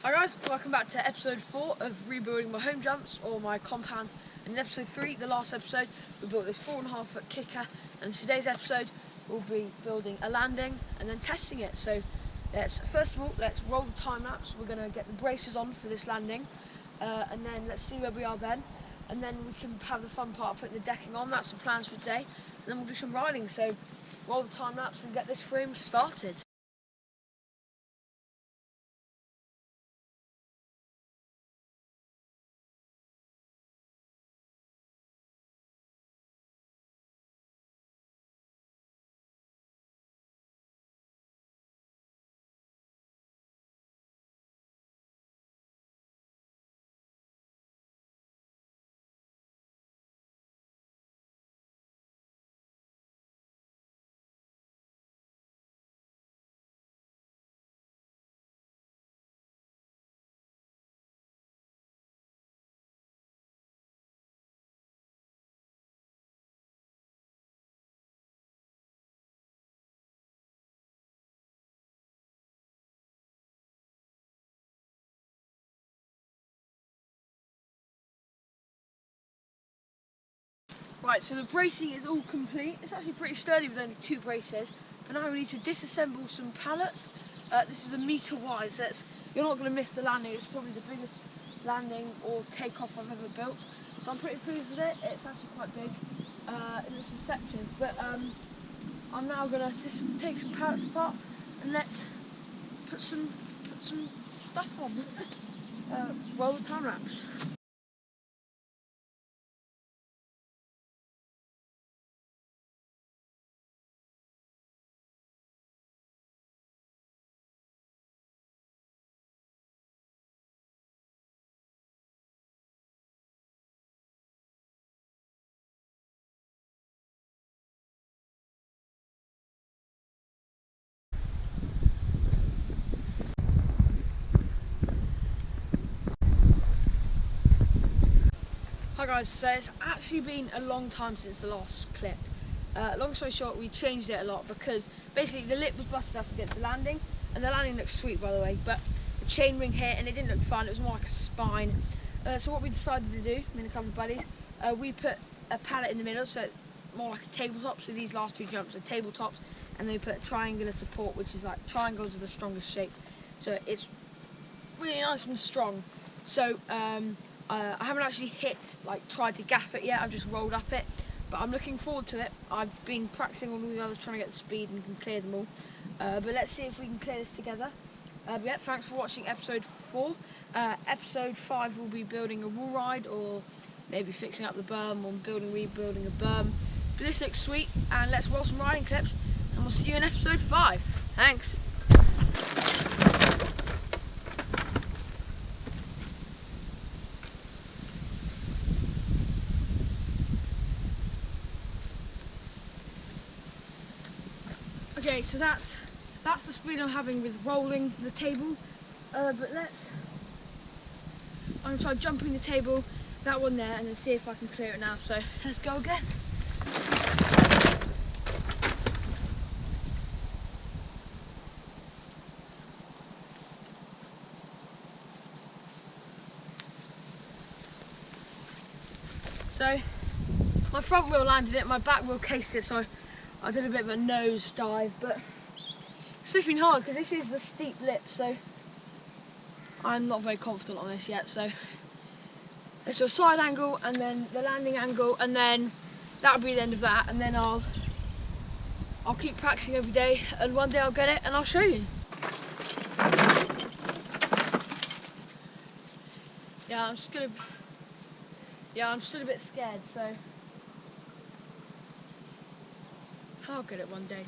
Hi guys, welcome back to episode 4 of rebuilding my home jumps or my compound. And in episode 3, the last episode, we built this 4.5 foot kicker, and today's episode we'll be building a landing and then testing it. So first of all, let's roll the time lapse. We're going to get the braces on for this landing, and then let's see where we are then, and then we can have the fun part of putting the decking on. That's the plans for today, and then we'll do some riding. So roll the time lapse and get this frame started. Right, so the bracing is all complete. It's actually pretty sturdy with only 2 braces. But now we need to disassemble some pallets. This is 1 metre wide, so you're not going to miss the landing. It's probably the biggest landing or takeoff I've ever built. So I'm pretty pleased with it. It's actually quite big in its sections. But I'm now going to just take some pallets apart and let's put some stuff on. Roll the time lapse. Hi guys, so it's actually been a long time since the last clip. Long story short, we changed it a lot because basically the lip was busted up against the landing, and the landing looked sweet by the way, but the chain ring hit and it didn't look fun. It was more like a spine. So what we decided to do, me and a couple of buddies, we put a pallet in the middle, so more like a tabletop. So these last 2 jumps are tabletops, and then we put a triangular support, which is like triangles are the strongest shape, so it's really nice and strong. So I haven't actually tried to gap it yet. I've just rolled up it, but I'm looking forward to it. I've been practicing on all the others, trying to get the speed and can clear them all. But let's see if we can clear this together. Yeah, thanks for watching episode 4. Episode 5 will be building a wall ride, or maybe fixing up the berm, or rebuilding a berm. But this looks sweet, and let's roll some riding clips, and we'll see you in episode 5. Thanks. Okay, so that's the speed I'm having with rolling the table. But I'm gonna try jumping the table, that one there, and then see if I can clear it now. So let's go again. So my front wheel landed it, my back wheel cased it, so I did a bit of a nose dive, but it's slipping hard because this is the steep lip, so I'm not very confident on this yet. So let's do a side angle and then the landing angle, and then that'll be the end of that, and then I'll keep practicing every day, and one day I'll get it and I'll show you. Yeah, I'm still a bit scared, so I'll get it one day.